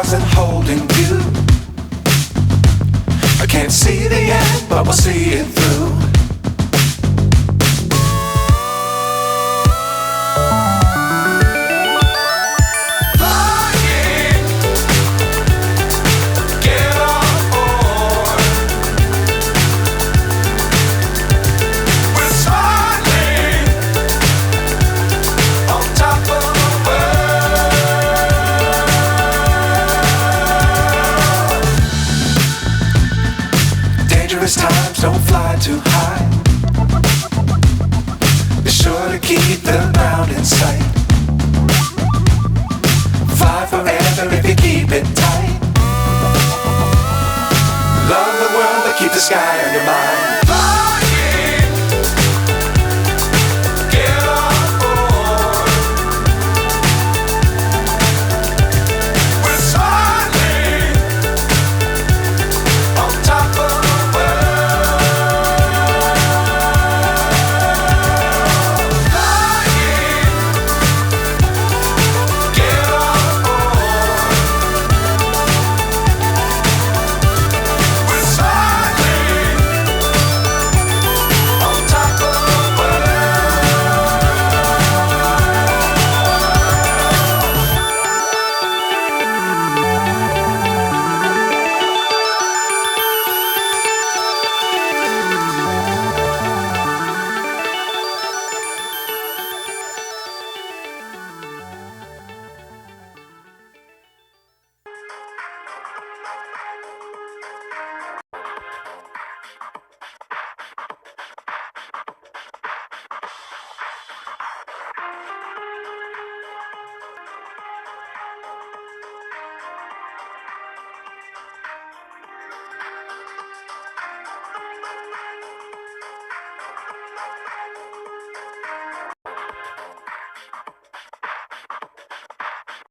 stars and holding you. I can't see the end, but we'll see it through. Times don't fly too high. Be sure to keep the ground in sight. Fly forever if you keep it tight. Love the world but keep the sky on your mind.